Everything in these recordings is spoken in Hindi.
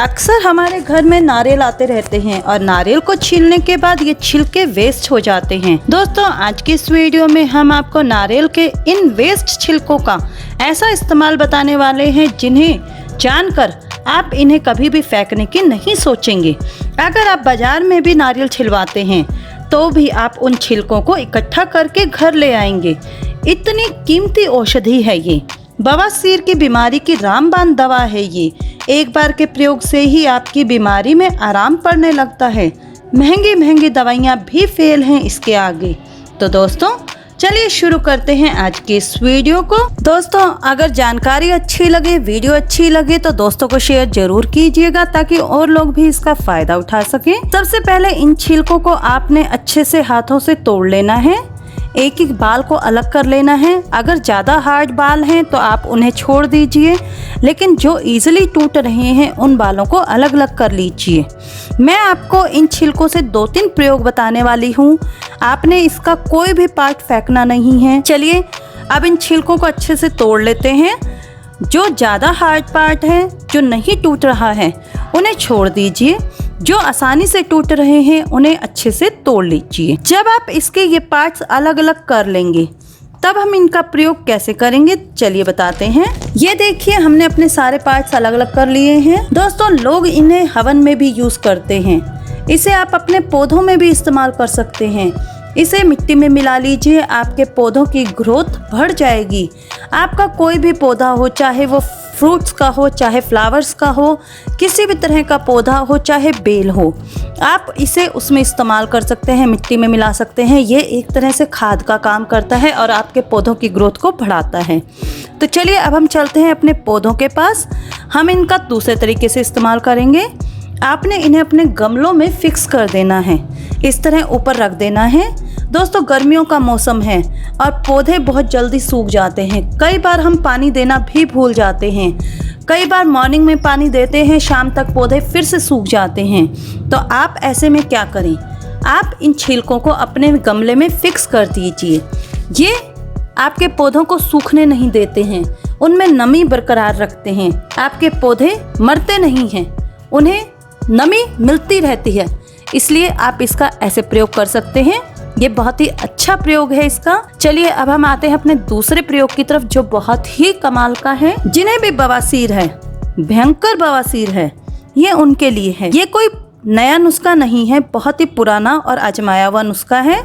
अक्सर हमारे घर में नारियल आते रहते हैं और नारियल को छीलने के बाद ये छिलके वेस्ट हो जाते हैं। दोस्तों, आज की इस वीडियो में हम आपको नारियल के इन वेस्ट छिलकों का ऐसा इस्तेमाल बताने वाले हैं जिन्हें जानकर आप इन्हें कभी भी फेंकने की नहीं सोचेंगे। अगर आप बाजार में भी नारियल छिलवाते हैं तो भी आप उन छिलकों को इकट्ठा करके घर ले आएंगे। इतनी कीमती औषधि है ये, बवासीर की बीमारी की रामबाण दवा है ये। एक बार के प्रयोग से ही आपकी बीमारी में आराम पड़ने लगता है। महंगी महंगी दवाइयाँ भी फेल हैं इसके आगे। तो दोस्तों, चलिए शुरू करते हैं आज की इस वीडियो को। दोस्तों, अगर जानकारी अच्छी लगे, वीडियो अच्छी लगे तो दोस्तों को शेयर जरूर कीजिएगा ताकि और लोग भी इसका फायदा उठा सकें। सबसे पहले इन छिलकों को आपने अच्छे से हाथों से तोड़ लेना है। एक एक बाल को अलग कर लेना है। अगर ज़्यादा हार्ड बाल हैं तो आप उन्हें छोड़ दीजिए, लेकिन जो इजीली टूट रहे हैं उन बालों को अलग अलग कर लीजिए। मैं आपको इन छिलकों से 2-3 प्रयोग बताने वाली हूँ। आपने इसका कोई भी पार्ट फेंकना नहीं है। चलिए अब इन छिलकों को अच्छे से तोड़ लेते हैं। जो ज़्यादा हार्ड पार्ट है, जो नहीं टूट रहा है, उन्हें छोड़ दीजिए। जो आसानी से टूट रहे हैं उन्हें अच्छे से तोड़ लीजिए। जब आप इसके ये पार्ट्स अलग अलग कर लेंगे तब हम इनका प्रयोग कैसे करेंगे, चलिए बताते हैं। ये देखिए, हमने अपने सारे पार्ट्स अलग अलग कर लिए हैं। दोस्तों, लोग इन्हें हवन में भी यूज करते हैं। इसे आप अपने पौधों में भी इस्तेमाल कर सकते हैं। इसे मिट्टी में मिला लीजिए, आपके पौधों की ग्रोथ बढ़ जाएगी। आपका कोई भी पौधा हो, चाहे वो फ्रूट्स का हो, चाहे फ्लावर्स का हो, किसी भी तरह का पौधा हो, चाहे बेल हो, आप इसे उसमें इस्तेमाल कर सकते हैं, मिट्टी में मिला सकते हैं। ये एक तरह से खाद का काम करता है और आपके पौधों की ग्रोथ को बढ़ाता है। तो चलिए अब हम चलते हैं अपने पौधों के पास। हम इनका दूसरे तरीके से इस्तेमाल करेंगे। आपने इन्हें अपने गमलों में फिक्स कर देना है, इस तरह ऊपर रख देना है। दोस्तों, गर्मियों का मौसम है और पौधे बहुत जल्दी सूख जाते हैं। कई बार हम पानी देना भी भूल जाते हैं। कई बार मॉर्निंग में पानी देते हैं, शाम तक पौधे फिर से सूख जाते हैं। तो आप ऐसे में क्या करें, आप इन छिलकों को अपने गमले में फिक्स कर दीजिए। ये आपके पौधों को सूखने नहीं देते हैं, उनमें नमी बरकरार रखते हैं। आपके पौधे मरते नहीं हैं, उन्हें नमी मिलती रहती है। इसलिए आप इसका ऐसे प्रयोग कर सकते हैं। ये बहुत ही अच्छा प्रयोग है इसका। चलिए अब हम आते हैं अपने दूसरे प्रयोग की तरफ, जो बहुत ही कमाल का है। जिन्हें भी बवासीर है, भयंकर बवासीर है, ये उनके लिए है। ये कोई नया नुस्खा नहीं है, बहुत ही पुराना और आजमाया हुआ नुस्खा है।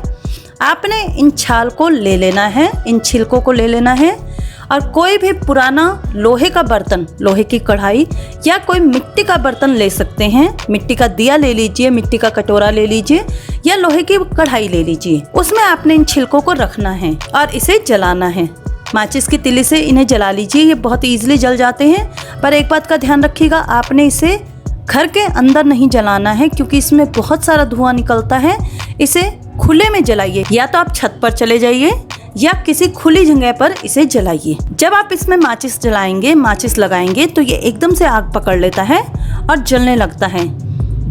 आपने इन छाल को ले लेना है, इन छिलकों को ले लेना है और कोई भी पुराना लोहे का बर्तन, लोहे की कढ़ाई या कोई मिट्टी का बर्तन ले सकते हैं। मिट्टी का दिया ले लीजिए, मिट्टी का कटोरा ले लीजिए या लोहे की कढ़ाई ले लीजिए। उसमें आपने इन छिलकों को रखना है और इसे जलाना है। माचिस की तिली से इन्हें जला लीजिए, ये बहुत ईजिली जल जाते हैं। पर एक बात का ध्यान रखिएगा, आपने इसे घर के अंदर नहीं जलाना है क्योंकि इसमें बहुत सारा धुआं निकलता है। इसे खुले में जलाइए, या तो आप छत पर चले जाइए या किसी खुली जगह पर इसे जलाइए। जब आप इसमें माचिस जलाएंगे, माचिस लगाएंगे तो ये एकदम से आग पकड़ लेता है और जलने लगता है।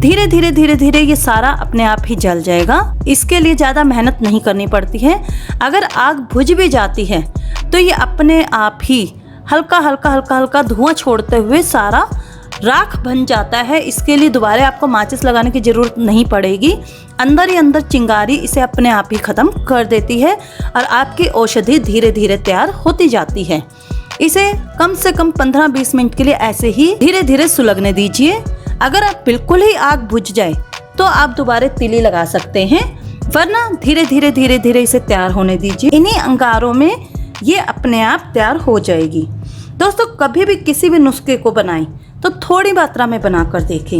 धीरे धीरे धीरे धीरे ये सारा अपने आप ही जल जाएगा। इसके लिए ज़्यादा मेहनत नहीं करनी पड़ती है। अगर आग बुझ भी जाती है तो ये अपने आप ही हल्का हल्का हल्का हल्का धुआं छोड़ते हुए सारा राख बन जाता है। इसके लिए दोबारा आपको माचिस लगाने की ज़रूरत नहीं पड़ेगी। अंदर ही अंदर चिंगारी इसे अपने आप ही ख़त्म कर देती है और आपकी औषधि धीरे धीरे तैयार होती जाती है। इसे कम से कम 15-20 मिनट के लिए ऐसे ही धीरे धीरे सुलगने दीजिए। अगर आप बिल्कुल ही आग बुझ जाए तो आप दोबारा तिली लगा सकते हैं, वरना धीरे धीरे धीरे धीरे इसे तैयार होने दीजिए। इन्हीं अंगारों में ये अपने आप तैयार हो जाएगी। दोस्तों, कभी भी किसी भी नुस्खे को बनाएं तो थोड़ी मात्रा में बनाकर देखें,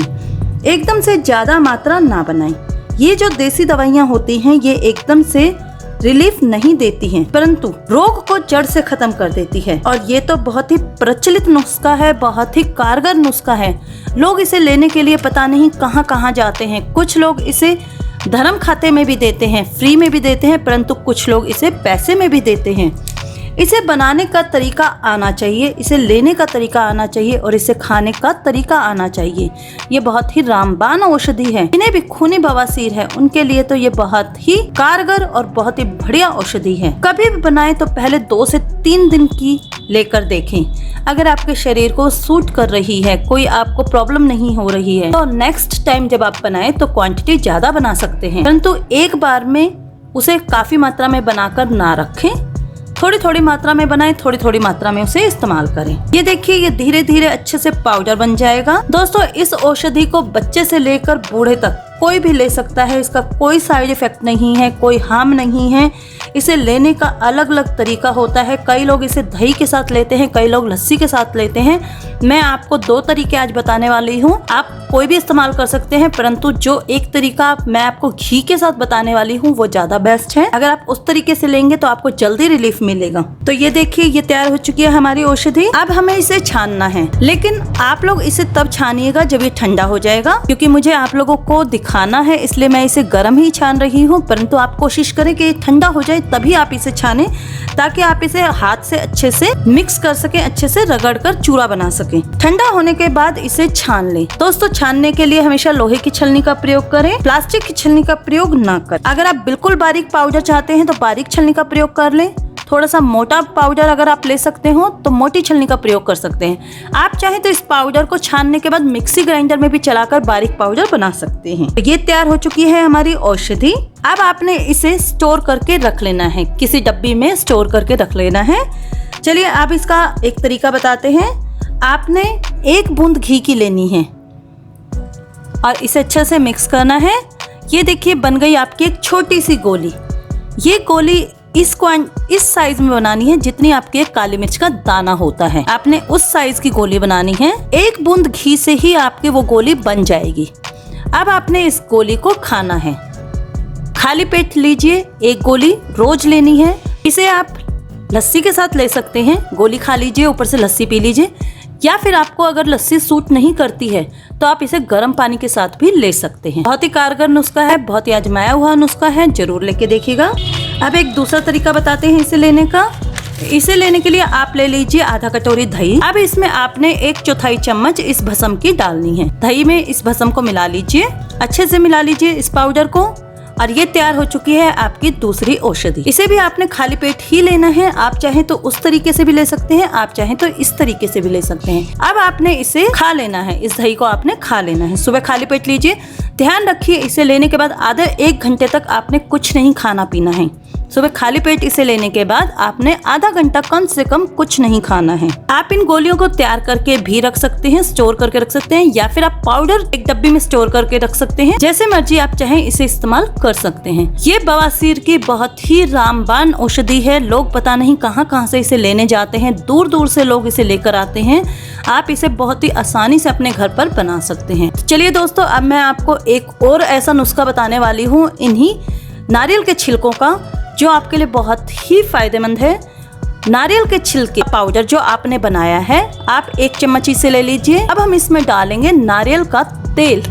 एकदम से ज़्यादा मात्रा ना बनाएं। ये जो देसी दवाइयाँ होती हैं ये एकदम से रिलीफ नहीं देती हैं, परंतु रोग को जड़ से खत्म कर देती है। और ये तो बहुत ही प्रचलित नुस्खा है, बहुत ही कारगर नुस्खा है। लोग इसे लेने के लिए पता नहीं कहाँ कहाँ जाते हैं। कुछ लोग इसे धर्म खाते में भी देते हैं, फ्री में भी देते हैं, परंतु कुछ लोग इसे पैसे में भी देते हैं। इसे बनाने का तरीका आना चाहिए, इसे लेने का तरीका आना चाहिए और इसे खाने का तरीका आना चाहिए। ये बहुत ही रामबाण औषधि है। जिन्हें भी खूनी बवासीर है उनके लिए तो ये बहुत ही कारगर और बहुत ही बढ़िया औषधि है। कभी भी बनाएं तो पहले 2 से 3 दिन की लेकर देखें। अगर आपके शरीर को सूट कर रही है, कोई आपको प्रॉब्लम नहीं हो रही है, तो नेक्स्ट टाइम जब आप बनाएं तो क्वांटिटी ज्यादा बना सकते हैं, परंतु एक बार में उसे काफी मात्रा में बनाकर ना रखें। थोड़ी थोड़ी मात्रा में बनाएं, थोड़ी थोड़ी मात्रा में उसे इस्तेमाल करें। ये देखिए, ये धीरे धीरे अच्छे से पाउडर बन जाएगा। दोस्तों, इस औषधि को बच्चे से लेकर बूढ़े तक कोई भी ले सकता है। इसका कोई साइड इफेक्ट नहीं है, कोई हार्म नहीं है। इसे लेने का अलग अलग तरीका होता है। कई लोग इसे दही के साथ लेते हैं, कई लोग लस्सी के साथ लेते हैं। मैं आपको 2 तरीके आज बताने वाली हूँ। आप कोई भी इस्तेमाल कर सकते हैं, परंतु जो एक तरीका मैं आपको घी के साथ बताने वाली हूँ वो ज्यादा बेस्ट है। अगर आप उस तरीके से लेंगे तो आपको जल्दी रिलीफ मिलेगा। तो ये देखिए, ये तैयार हो चुकी है हमारी औषधि। अब हमें इसे छानना है, लेकिन आप लोग इसे तब छानिएगा जब ये ठंडा हो जाएगा, क्योंकि मुझे आप लोगों को दिखाना है, इसलिए मैं इसे गर्म ही छान रही हूँ। परंतु आप कोशिश करें कि ठंडा हो जाए तभी आप इसे छानें, ताकि आप इसे हाथ से अच्छे से मिक्स कर सकें, अच्छे से रगड़ कर चूरा बना सकें। ठंडा होने के बाद इसे छान लें। दोस्तों, छानने के लिए हमेशा लोहे की छलनी का प्रयोग करें, प्लास्टिक की छलनी का प्रयोग ना करें। अगर आप बिल्कुल बारीक पाउडर चाहते हैं तो बारीक छलनी का प्रयोग कर लें। थोड़ा सा मोटा पाउडर अगर आप ले सकते हो तो मोटी छलनी का प्रयोग कर सकते हैं। आप चाहे तो इस पाउडर को छानने के बाद मिक्सी ग्राइंडर में भी चलाकर बारीक पाउडर बना सकते हैं। ये तैयार हो चुकी है हमारी औषधि। अब आपने इसे स्टोर करके रख लेना है, किसी डब्बी में स्टोर करके रख लेना है। चलिए, अब इसका एक तरीका बताते हैं। आपने 1 बूंद घी की लेनी है और इसे अच्छे से मिक्स करना है। ये देखिए, बन गई आपकी एक छोटी सी गोली। ये गोली इस साइज में बनानी है जितनी आपकी एक काली मिर्च का दाना होता है। आपने उस साइज की गोली बनानी है। 1 बूंद घी से ही आपकी वो गोली बन जाएगी। अब आपने इस गोली को खाना है। खाली पेट लीजिए, 1 गोली रोज लेनी है। इसे आप लस्सी के साथ ले सकते हैं। गोली खा लीजिए, ऊपर से लस्सी पी लीजिए, या फिर आपको अगर लस्सी सूट नहीं करती है तो आप इसे गर्म पानी के साथ भी ले सकते हैं। बहुत ही कारगर नुस्खा है, बहुत ही आजमाया हुआ नुस्खा है, जरूर लेके देखिएगा। अब एक दूसरा तरीका बताते हैं इसे लेने का। इसे लेने के लिए आप ले लीजिए आधा कटोरी दही। अब इसमें आपने 1/4 चम्मच इस भस्म की डालनी है। दही में इस भस्म को मिला लीजिए, अच्छे से मिला लीजिए इस पाउडर को, और ये तैयार हो चुकी है आपकी दूसरी औषधि। इसे भी आपने खाली पेट ही लेना है। आप चाहे तो उस तरीके से भी ले सकते हैं, आप चाहे तो इस तरीके से भी ले सकते हैं। अब आपने इसे खा लेना है, इस दही को आपने खा लेना है। सुबह खाली पेट लीजिए। ध्यान रखिए, इसे लेने के बाद आधे 1 घंटे तक आपने कुछ नहीं खाना पीना है। सुबह खाली पेट इसे लेने के बाद आपने आधा घंटा कम से कम कुछ नहीं खाना है। आप इन गोलियों को तैयार करके भी रख सकते हैं, स्टोर करके रख सकते हैं, या फिर आप पाउडर एक डब्बी में स्टोर करके रख सकते हैं। जैसे मर्जी आप चाहें इसे इस्तेमाल कर सकते हैं। ये बवासीर की बहुत ही रामबाण औषधि है। लोग पता नहीं कहां कहां से इसे लेने जाते हैं, दूर दूर से लोग इसे लेकर आते हैं। आप इसे बहुत ही आसानी से अपने घर पर बना सकते हैं। चलिए दोस्तों, अब मैं आपको एक और ऐसा नुस्खा बताने वाली हूँ इन्हीं नारियल के छिलकों का, जो आपके लिए बहुत ही फायदेमंद है। नारियल के छिलके पाउडर जो आपने बनाया है, आप 1 चम्मच इसे ले लीजिए। अब हम इसमें डालेंगे नारियल का तेल।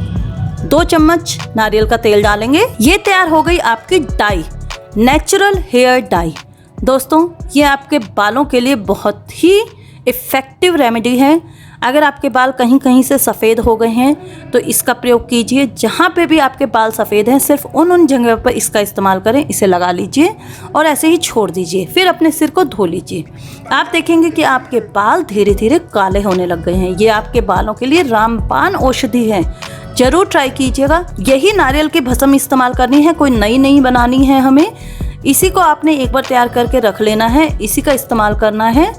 2 चम्मच नारियल का तेल डालेंगे। ये तैयार हो गई आपकी डाई, नेचुरल हेयर डाई। दोस्तों, ये आपके बालों के लिए बहुत ही इफेक्टिव रेमेडी है। अगर आपके बाल कहीं कहीं से सफ़ेद हो गए हैं तो इसका प्रयोग कीजिए। जहाँ पे भी आपके बाल सफ़ेद हैं, सिर्फ उन जगह पर इसका इस्तेमाल करें। इसे लगा लीजिए और ऐसे ही छोड़ दीजिए, फिर अपने सिर को धो लीजिए। आप देखेंगे कि आपके बाल धीरे धीरे काले होने लग गए हैं। ये आपके बालों के लिए रामबाण औषधि है, जरूर ट्राई कीजिएगा। यही नारियल की भस्म इस्तेमाल करनी है, कोई नई नहीं बनानी है हमें। इसी को आपने एक बार तैयार करके रख लेना है, इसी का इस्तेमाल करना है।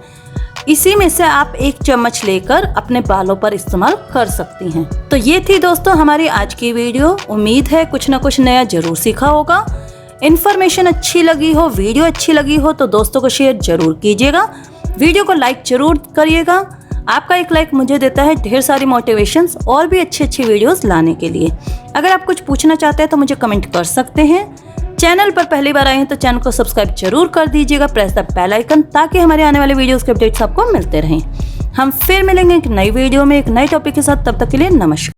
इसी में से आप 1 चम्मच लेकर अपने बालों पर इस्तेमाल कर सकती हैं। तो ये थी दोस्तों हमारी आज की वीडियो। उम्मीद है कुछ ना कुछ नया जरूर सीखा होगा। इन्फॉर्मेशन अच्छी लगी हो, वीडियो अच्छी लगी हो तो दोस्तों को शेयर जरूर कीजिएगा। वीडियो को लाइक जरूर करिएगा। आपका एक लाइक मुझे देता है ढेर सारी मोटिवेशंस और भी अच्छी वीडियोस लाने के लिए। अगर आप कुछ पूछना चाहते हैं तो मुझे कमेंट कर सकते हैं। चैनल पर पहली बार आए हैं तो चैनल को सब्सक्राइब जरूर कर दीजिएगा, प्रेस द बेल आइकन, ताकि हमारे आने वाले वीडियोस के अपडेट्स आपको मिलते रहें। हम फिर मिलेंगे एक नई वीडियो में एक नए टॉपिक के साथ। तब तक के लिए नमस्कार।